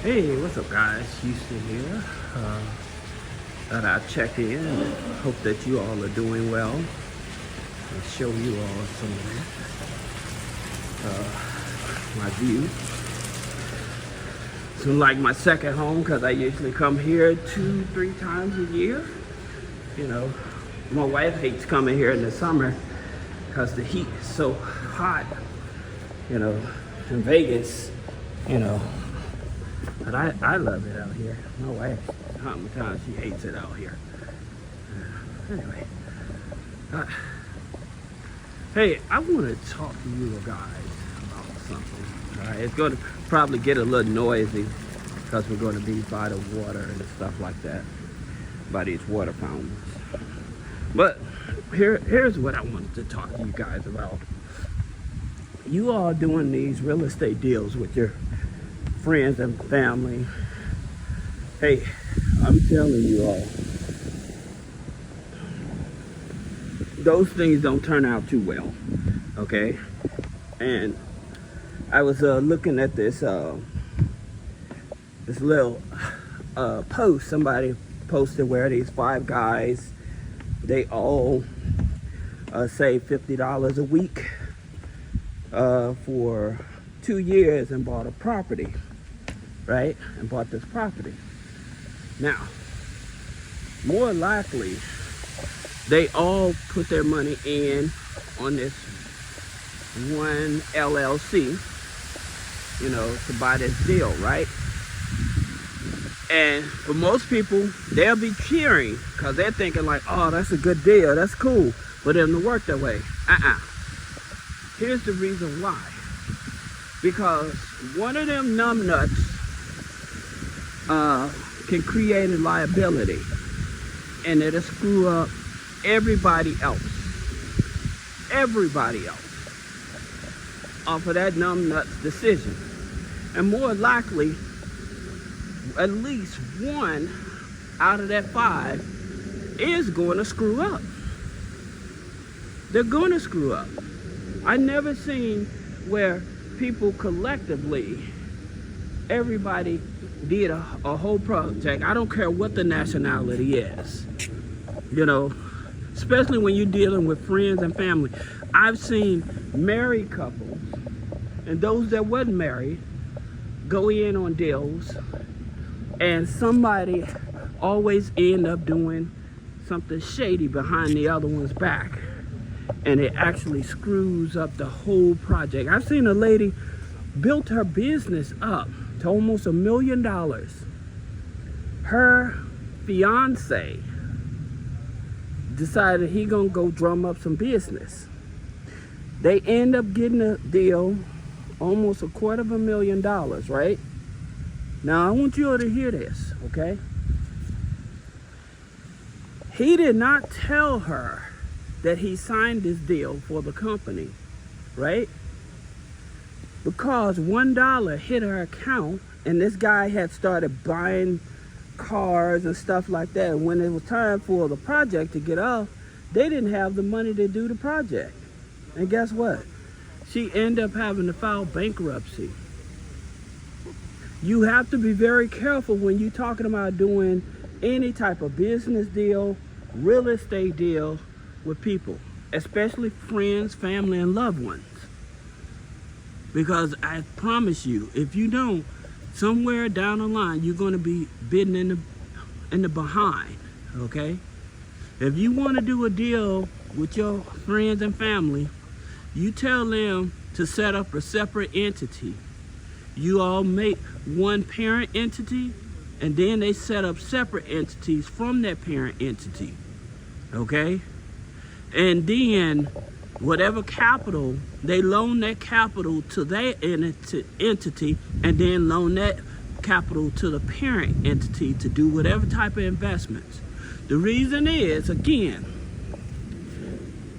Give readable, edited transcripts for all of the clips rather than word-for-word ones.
Hey, what's up, guys? Houston here. Thought I'd check in and hope that you all are doing well and show you all some of my view. It's like my second home because I usually come here 2-3 times a year. You know, my wife hates coming here in the summer because the heat is so hot, you know, in Vegas, you know. But I love it out here. My wife, sometimes she hates it out here. Anyway, hey, I want to talk to you guys about something. All right, it's going to probably get a little noisy because we're going to be by the water and stuff like that, by these water fountains. But here's what I wanted to talk to you guys about. You all doing these real estate deals with your friends and family. Hey, I'm telling you all, those things don't turn out too well, okay? And I was looking at this this little post somebody posted where these 5 guys, they all save $50 a week for 2 years and bought a property, right? And bought this property. Now, more likely, they all put their money in on this one LLC, you know, to buy this deal, right? And for most people, they'll be cheering because they're thinking like, oh, that's a good deal, that's cool for them to work that way. Here's the reason why. Because one of them numbnuts can create a liability, and it'll screw up everybody else off of that numbnut's decision. And more likely, at least one out of that 5 is going to screw up. They're going to screw up. I never seen where people collectively, everybody did a whole project. I don't care what the nationality is, you know, especially when you're dealing with friends and family. I've seen married couples and those that wasn't married go in on deals, and somebody always end up doing something shady behind the other one's back, and it actually screws up the whole project. I've seen a lady built her business up to almost $1 million. Her fiance decided he gonna go drum up some business. They end up getting a deal, almost $250,000, right? Now I want you all to hear this, okay? He did not tell her that he signed this deal for the company, right? Because $1 hit her account, and this guy had started buying cars and stuff like that. And when it was time for the project to get off, they didn't have the money to do the project. And guess what? She ended up having to file bankruptcy. You have to be very careful when you're talking about doing any type of business deal, real estate deal with people, especially friends, family, and loved ones. Because I promise you, if you don't, somewhere down the line, you're going to be bitten in the behind, okay? If you want to do a deal with your friends and family, you tell them to set up a separate entity. You all make one parent entity, and then they set up separate entities from that parent entity, okay? And then whatever capital, they loan that capital to their entity, and then loan that capital to the parent entity to do whatever type of investments. The reason is, again,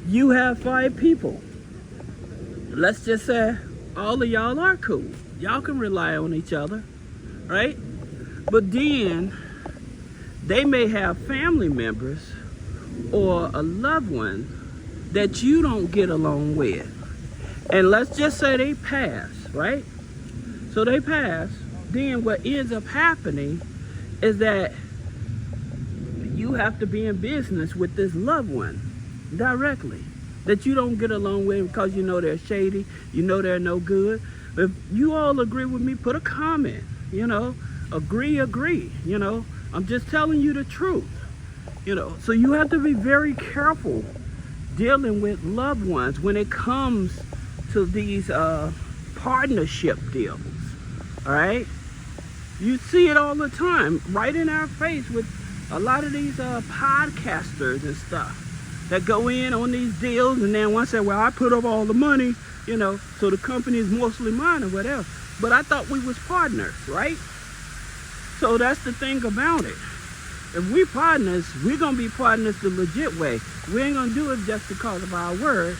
you have 5 people. Let's just say all of y'all are cool. Y'all can rely on each other, right? But then they may have family members or a loved one that you don't get along with. And let's just say they pass, right? So they pass, then what ends up happening is that you have to be in business with this loved one directly that you don't get along with because you know they're shady, you know they're no good. If you all agree with me, put a comment, you know, agree, you know. I'm just telling you the truth, you know. So you have to be very careful dealing with loved ones when it comes to these partnership deals, all right? You see it all the time, right in our face with a lot of these podcasters and stuff that go in on these deals, and then one say, well, I put up all the money, you know, so the company is mostly mine or whatever. But I thought we was partners, right? So that's the thing about it. If we partners, we're gonna be partners the legit way. We ain't gonna do it just because of our word.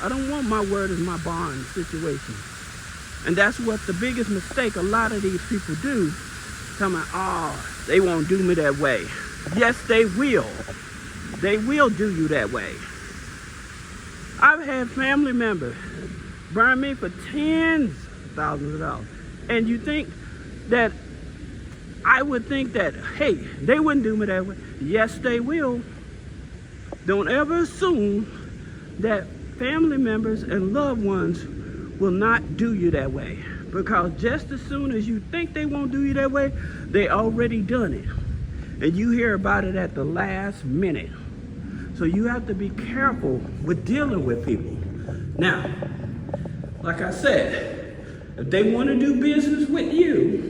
I don't want my word as my bond situation. And that's what the biggest mistake a lot of these people do. Tell me, oh, they won't do me that way. Yes, they will. They will do you that way. I've had family members burn me for tens of thousands of dollars. And you think that I would think that, hey, they wouldn't do me that way. Yes, they will. Don't ever assume that family members and loved ones will not do you that way. Because just as soon as you think they won't do you that way, they already done it. And you hear about it at the last minute. So you have to be careful with dealing with people. Now, like I said, if they want to do business with you,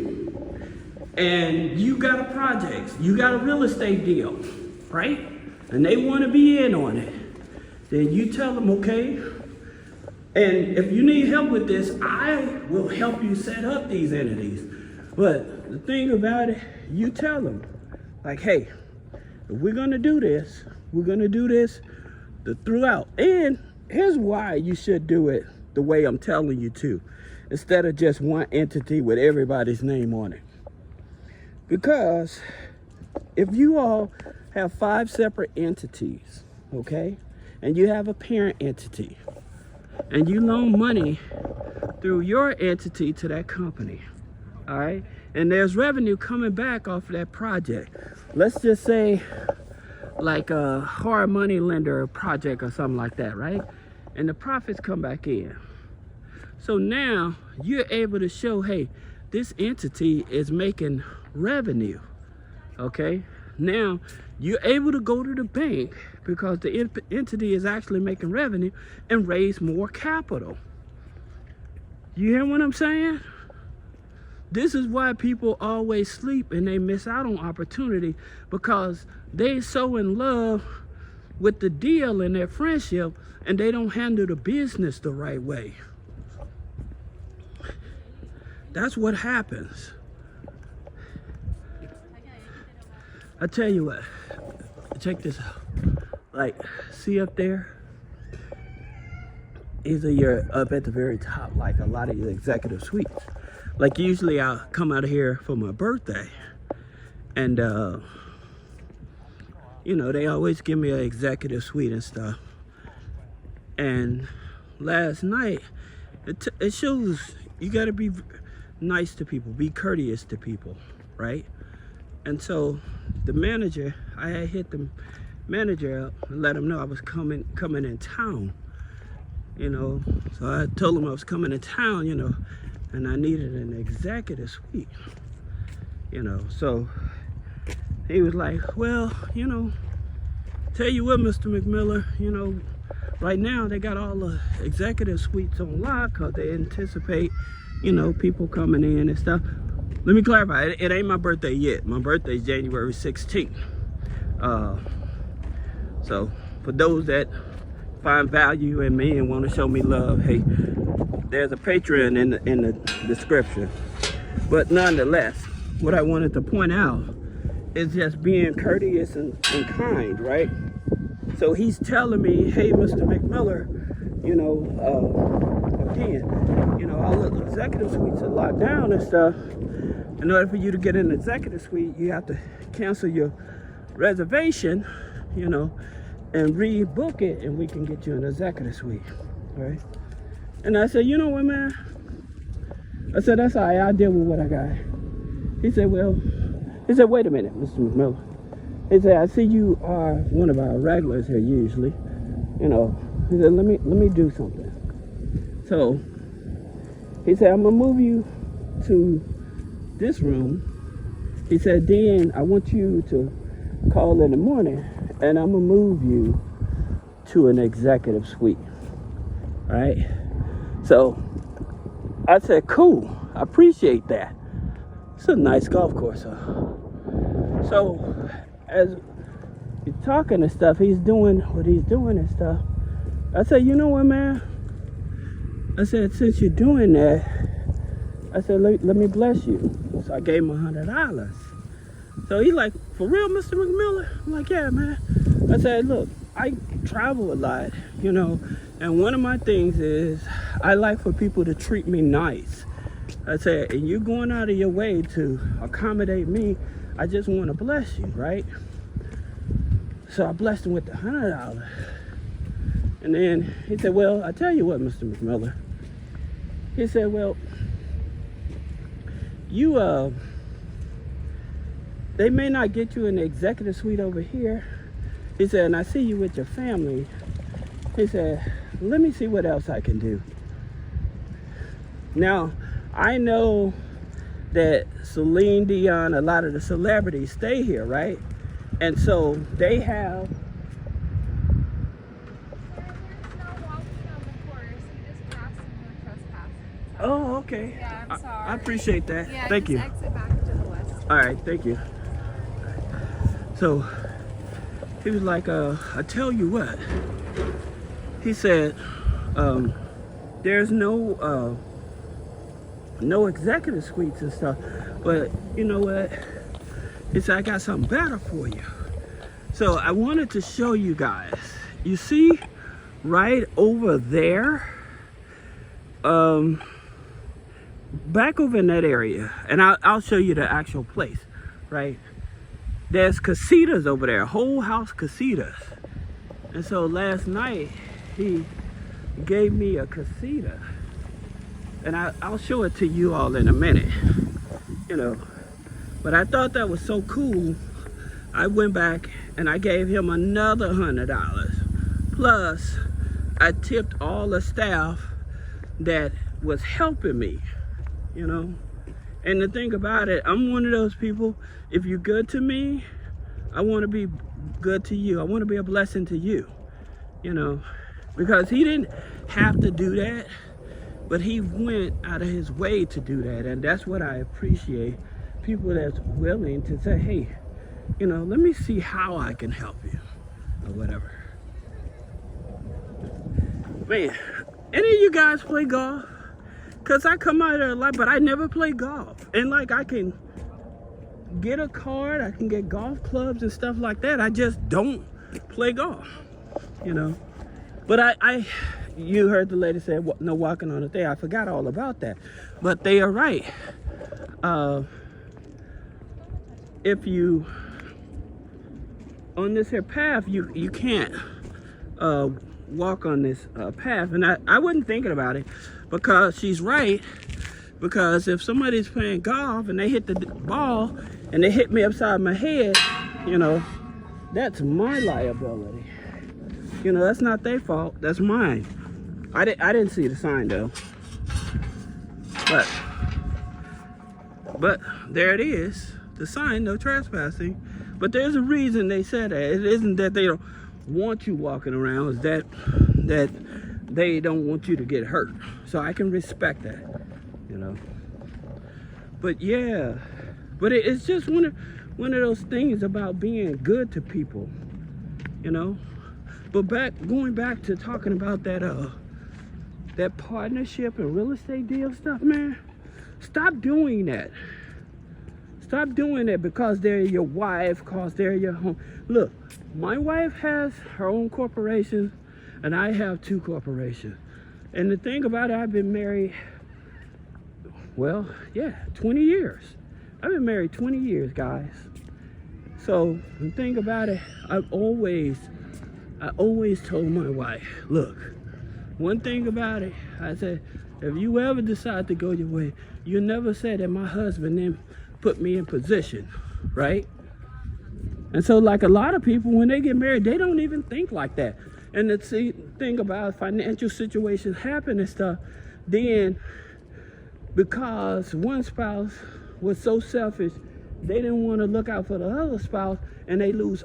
and you got a project, you got a real estate deal, right? And they want to be in on it, then you tell them, okay, and if you need help with this, I will help you set up these entities. But the thing about it, you tell them, like, hey, if we're gonna do this, we're gonna do this throughout. And here's why you should do it the way I'm telling you to, instead of just one entity with everybody's name on it. Because if you all have 5 separate entities, okay, and you have a parent entity, and you loan money through your entity to that company, all right, and there's revenue coming back off of that project. Let's just say like a hard money lender project or something like that, right? And the profits come back in. So now you're able to show, hey, this entity is making revenue, okay? Now you're able to go to the bank because the entity is actually making revenue and raise more capital. You hear what I'm saying? This is why people always sleep and they miss out on opportunity, because they so in love with the deal and their friendship and they don't handle the business the right way. That's what happens. I tell you what, check this out. Like, see up there? Either you're up at the very top, like a lot of your executive suites. Like usually I'll come out of here for my birthday, and you know, they always give me an executive suite and stuff. And last night, it shows you gotta be nice to people, be courteous to people, right? And so the manager, I had hit the manager up and let him know I was coming in town, you know. So I told him I was coming in town, you know, and I needed an executive suite, you know. So he was like, well, you know, tell you what, Mr. McMiller, you know, right now they got all the executive suites on lock because they anticipate, you know, people coming in and stuff. Let me clarify, it ain't my birthday yet. My birthday is January 16th. So for those that find value in me and want to show me love, hey, there's a Patreon in the description. But nonetheless, what I wanted to point out is just being courteous and kind, right? So he's telling me, hey, Mr. McMiller, you know, again, you know, all the executive suites are locked down and stuff. In order for you to get an executive suite, you have to cancel your reservation, you know, and rebook it, and we can get you an executive suite, right? And I said, you know what, man? I said, that's all right, I'll deal with what I got. He said, well, he said, wait a minute, Mr. McMillan. He said, I see you are one of our regulars here usually. You know, he said, let me do something. So he said, I'm gonna move you to this room. He said, then I want you to call in the morning and I'm gonna move you to an executive suite. All right? So I said, cool, I appreciate that. It's a nice golf course, huh? So as he's talking and stuff, he's doing what he's doing and stuff. I said, you know what, man? I said, since you're doing that, I said, let me bless you. So I gave him $100. So he's like, for real, Mr. McMillan? I'm like, yeah, man. I said, look, I travel a lot, you know, and one of my things is I like for people to treat me nice. I said, and you going out of your way to accommodate me, I just want to bless you, right? So I blessed him with the $100. And then he said, well, I tell you what, Mr. McMillan. He said, well, you, they may not get you in the executive suite over here. He said, and I see you with your family. He said, let me see what else I can do. Now, I know that Celine Dion, a lot of the celebrities stay here, right? And so they have... Oh, okay. Yeah, I'm sorry. I appreciate that. Yeah, thank you. Exit back to the west. All right, thank you. So he was like, I tell you what. He said, there's no executive suites and stuff, but you know what? He said, I got something better for you. So I wanted to show you guys. You see right over there, back over in that area, and I'll show you the actual place, right? There's casitas over there, whole house casitas. And so last night he gave me a casita, and I'll show it to you all in a minute, you know. But I thought that was so cool. I went back and I gave him another $100. Plus, I tipped all the staff that was helping me, you know. And the thing about it, I'm one of those people, if you're good to me, I want to be good to you. I want to be a blessing to you, you know. Because he didn't have to do that, but he went out of his way to do that. And that's what I appreciate. People that's willing to say, hey, you know, let me see how I can help you, or whatever. Man, any of you guys play golf? Because I come out there a lot, but I never play golf. And like, I can get a card, I can get golf clubs and stuff like that. I just don't play golf, you know. But you heard the lady say, no walking on the thing. I forgot all about that. But they are right. If you, on this here path, you can't walk on this path. And I wasn't thinking about it, because she's right. Because if somebody's playing golf and they hit the ball and they hit me upside my head, you know, that's my liability. You know, that's not their fault, that's mine. I didn't see the sign though. But there it is, the sign, no trespassing. But there's a reason they said that. It isn't that they don't want you walking around, it's that they don't want you to get hurt. So I can respect that, you know. But yeah, but it's just one of those things about being good to people, you know. But going back to talking about that partnership and real estate deal stuff, man, stop doing that. Stop doing that because they're your wife, because they're your home. Look, my wife has her own corporation, and I have 2 corporations. And the thing about it, I've been married, well, yeah, 20 years. I've been married 20 years, guys. So the thing about it, I always told my wife, look, one thing about it, I said, if you ever decide to go your way, you never say that my husband then put me in position, right? And so like a lot of people, when they get married, they don't even think like that. And the thing about financial situations happen and stuff, then because one spouse was so selfish, they didn't want to look out for the other spouse, and they lose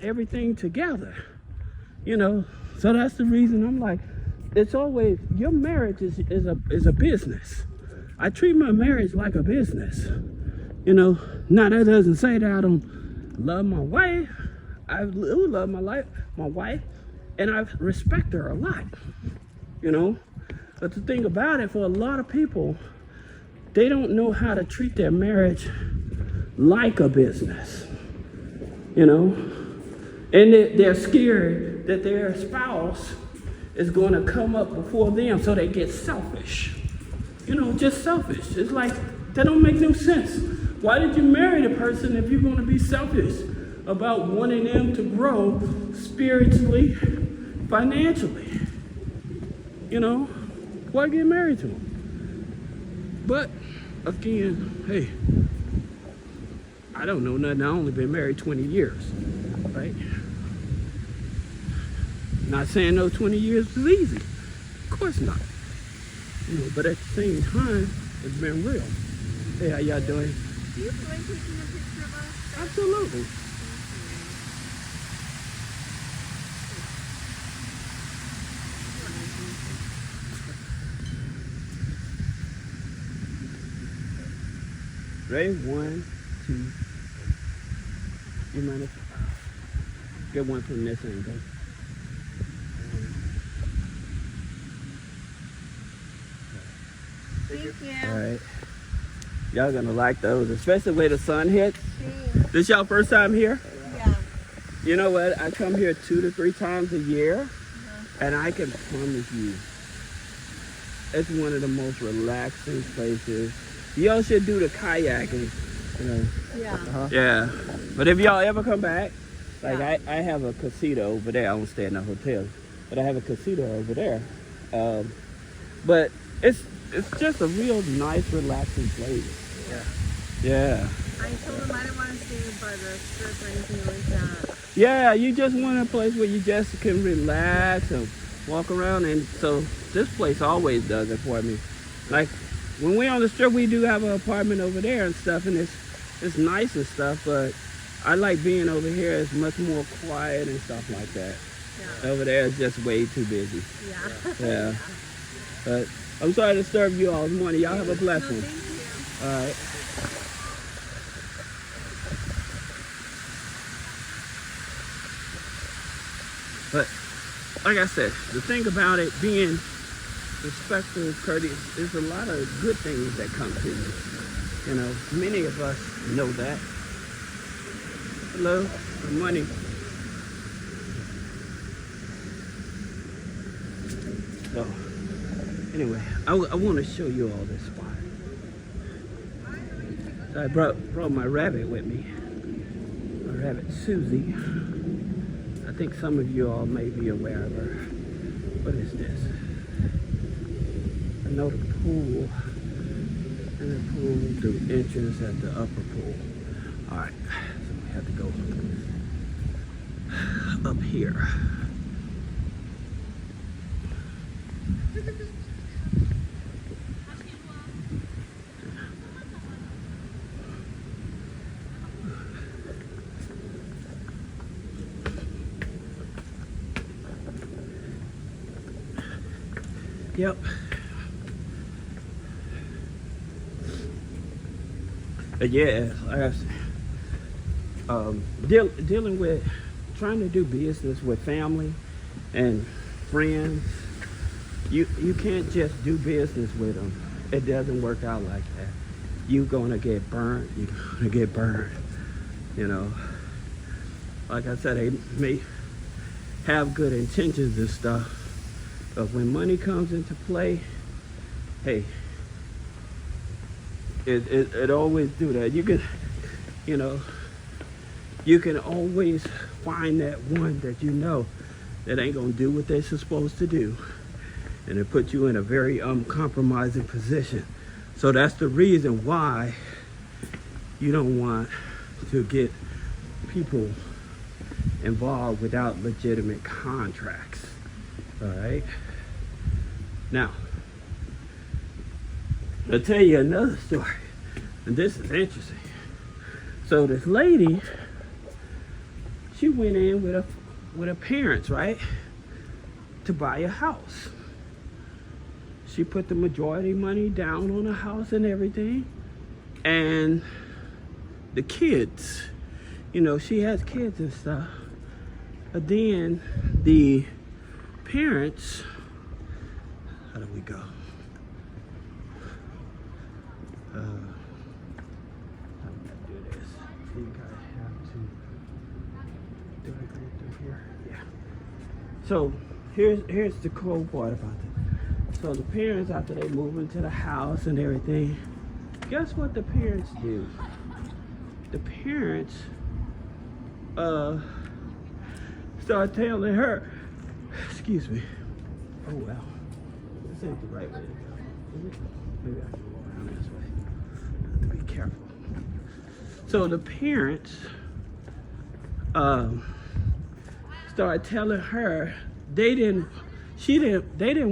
everything together, you know. So that's the reason I'm like, it's always, your marriage is a business. I treat my marriage like a business, you know. Now that doesn't say that I don't love my wife. I do love my wife, and I respect her a lot, you know. But the thing about it, for a lot of people, they don't know how to treat their marriage like a business, you know. And they're scared that their spouse is going to come up before them, so they get selfish, you know, just selfish. It's like, that don't make no sense. Why did you marry the person if you're going to be selfish about wanting them to grow spiritually, financially? You know, why get married to them? But again, hey, I don't know nothing. I only been married 20 years, right? Not saying those 20 years was easy. Of course not. You know, but at the same time, it's been real. Hey, how y'all doing? Do you mind taking a picture of us? Absolutely. Ready? 1, 2. You mind if get one from this angle? Thank you. All right. Y'all gonna like those, especially where the sun hits. Thanks. This y'all first time here? Yeah. You know what? I come here 2 to 3 times a year, and I can promise you, it's one of the most relaxing places. Y'all should do the kayaking, you know. Yeah. Yeah. But if y'all ever come back, like Yeah. I have a casino over there. I don't stay in a hotel, but I have a casino over there. But it's just a real nice, relaxing place. Yeah. Yeah. I told him I didn't want to stay by the strip or anything like that. Yeah, you just want a place where you just can relax and walk around, and so this place always does it for me. Like when we're on the strip, we do have an apartment over there and stuff, and it's nice and stuff, but I like being over here. It's much more quiet and stuff like that. Yeah. Over there it's just way too busy. Yeah. Yeah. But I'm sorry to disturb you all this morning. Y'all have a blessed No, one. thank you. All right. But like I said, the thing about it being respectful, courteous, there's a lot of good things that come to you. You know, many of us know that. Hello, good morning. So, anyway, I want to show you all this spot. So I brought my rabbit with me. My rabbit, Susie. I think some of you all may be aware of her. What is this? I know the pool, and the pool, the entrance at the upper pool. All right, so we have to go up here. Yep. Yeah, like I said, dealing with trying to do business with family and friends, you can't just do business with them. It doesn't work out like that. You're gonna get burned. You're gonna get burned. You know, like I said, they may have good intentions and stuff, but when money comes into play, hey, it always do that. You can, you know, you can always find that one that you know that ain't gonna do what they're supposed to do, and it puts you in a very compromising position. So that's the reason why you don't want to get people involved without legitimate contracts. All right. Now, I'll tell you another story, and this is interesting. So this lady, she went in with her parents, right, to buy a house. She put the majority money down on the house and everything, and the kids, you know, she has kids and stuff. But then the parents, how do we go? How do I do this? I think I have to. Do I go through here? Yeah. So here's the cool part about it. So the parents, after they move into the house and everything, guess what the parents do? The parents start telling her, excuse me. Oh well, this ain't the right way to go. Is it? Maybe I can go around this way. I have to be careful. So the parents started telling her they didn't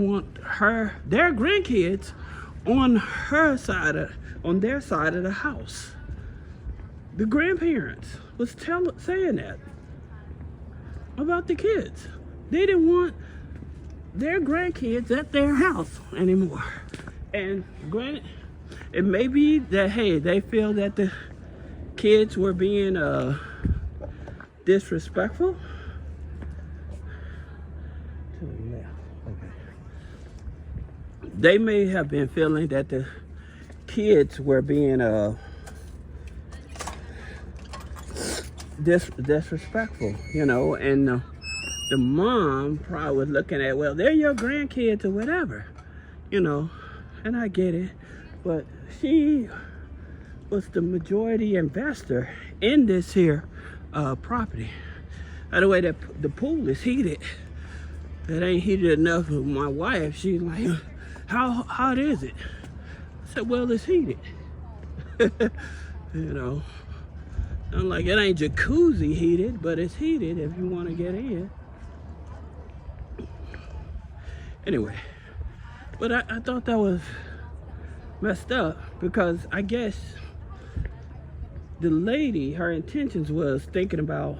want their grandkids on their side of the house. The grandparents was saying that about the kids. They didn't want their grandkids at their house anymore. And granted, it may be that, hey, they feel that the kids were being disrespectful. To the left, okay. They may have been feeling that the kids were being disrespectful, you know, and the mom probably was looking at, well, they're your grandkids or whatever, you know, and I get it, but she was the majority investor in this here property. By the way, that the pool is heated. It ain't heated enough for my wife. She's like, how hot is it? I said, well, it's heated. You know, I'm like, it ain't jacuzzi heated, but it's heated if you want to get in. Anyway, but I thought that was messed up, because I guess the lady, her intentions was thinking about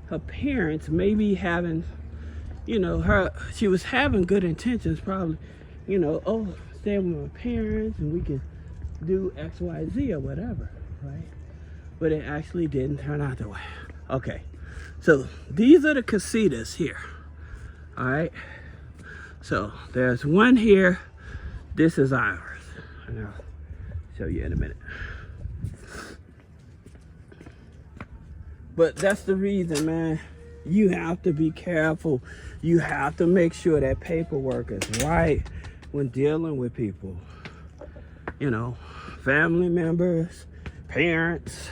her parents maybe having, you know, she was having good intentions probably, you know, oh, stay with my parents and we can do X, Y, Z or whatever, right? But it actually didn't turn out that way. Okay, so these are the casitas here, all right? So there's one here. This is ours, and I'll show you in a minute. But that's the reason, man. You have to be careful. You have to make sure that paperwork is right when dealing with people. You know, family members, parents,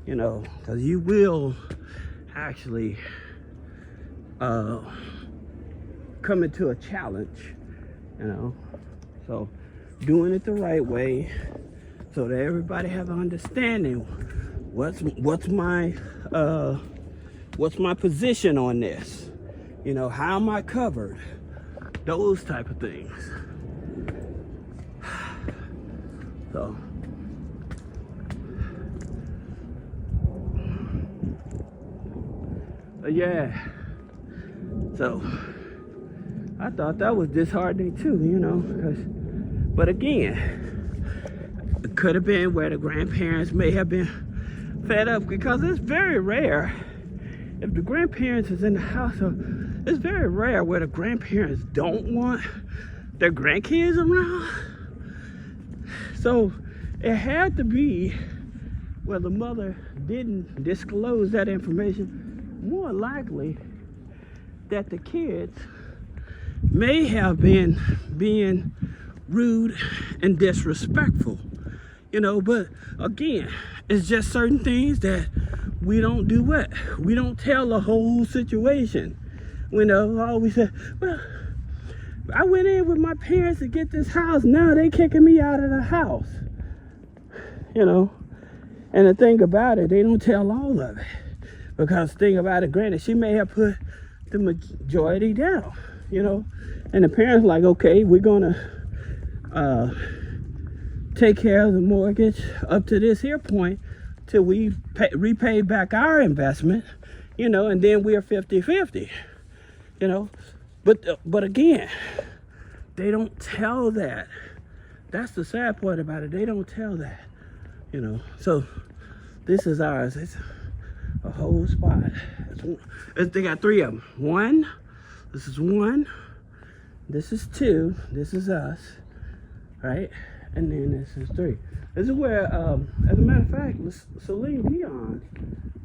you know, because you will actually come into a challenge, you know. So doing it the right way so that everybody have an understanding what's my position on this, you know, how am I covered, those type of things. So yeah, so I thought that was disheartening too, you know, but again, it could have been where the grandparents may have been fed up, because it's very rare if the grandparents is in the house. It's very rare where the grandparents don't want their grandkids around. So it had to be where the mother didn't disclose that information. More likely that the kids may have been being rude and disrespectful, you know. But again, it's just certain things that we don't do. What we don't tell the whole situation. We know, always say, well, I went in with my parents to get this house. Now they kicking me out of the house. You know, and the thing about it, they don't tell all of it. Because the thing about it, granted, she may have put the majority down, you know. And the parents like, okay, we're gonna take care of the mortgage up to this here point till we repay back our investment, you know, and then we're 50-50, you know. But again, they don't tell that. That's the sad part about it. They don't tell that, you know. So this is ours. It's a whole spot. They got 3 of them. One, this is 1, this is 2, this is us, right? And then this is 3. This is where, as a matter of fact, Celine Dion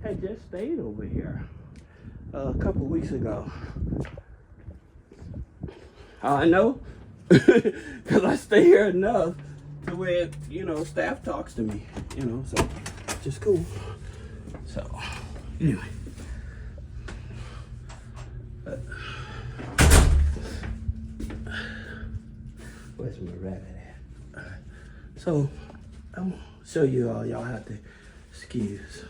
had just stayed over here a couple weeks ago. How I know? Because I stay here enough to where, you know, staff talks to me, you know, so just cool. So, anyway. Where's my rabbit at? All right. So, I'm going to show you all. Y'all have to excuse.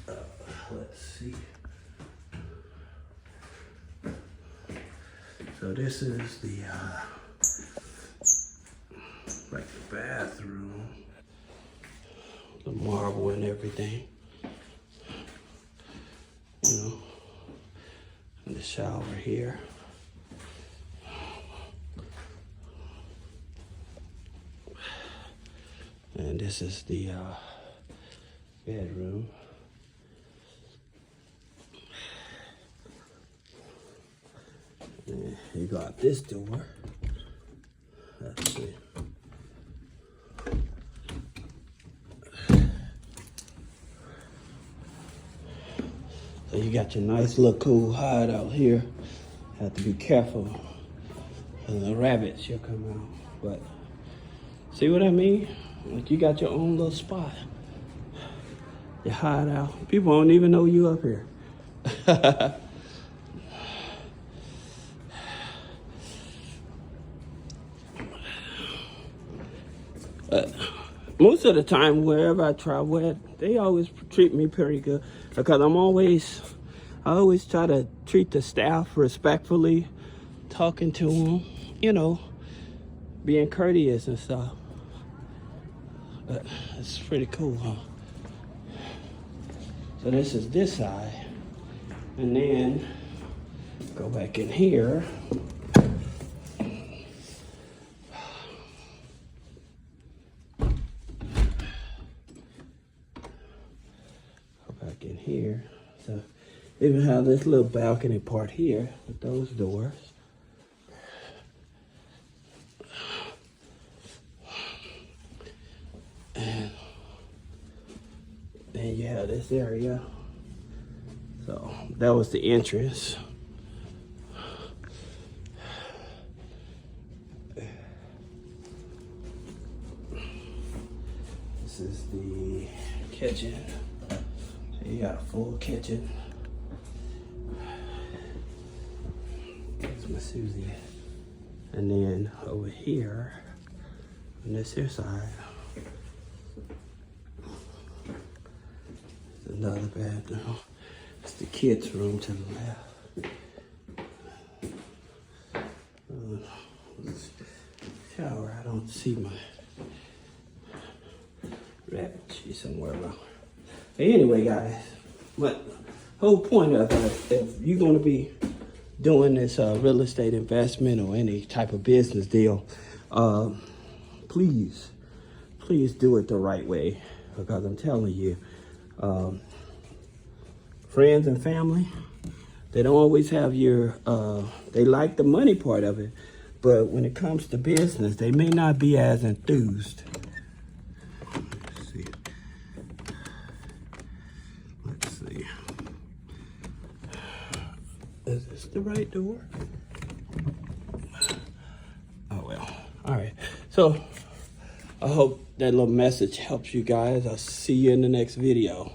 Let's see. So this is the, like the bathroom. The marble and everything. You know. And the shower here. And this is the bedroom. And you got this door. Let's see. So you got your nice little cool hideout here. Have to be careful. The rabbits will come out. But see what I mean? Like you got your own little spot. Your hideout. People don't even know you up here. Most of the time, wherever I travel at, they always treat me pretty good because I always try to treat the staff respectfully, talking to them, you know, being courteous and stuff. But it's pretty cool, huh? So this is this side, and then go back in here. In here, so even have this little balcony part here with those doors. And then you have this area. So that was the entrance. This is the kitchen. You got a full kitchen. There's my Susie. And then over here, on this here side, there's another bathroom. It's the kids' room to the left. Shower, I don't see my rabbit. She's somewhere around. Anyway, guys, but whole point of if you're going to be doing this real estate investment or any type of business deal, please do it the right way, because I'm telling you, friends and family, they don't always have your, they like the money part of it, but when it comes to business, they may not be as enthused. Is this the right door? Oh well. All right. So I hope that little message helps you guys. I'll see you in the next video.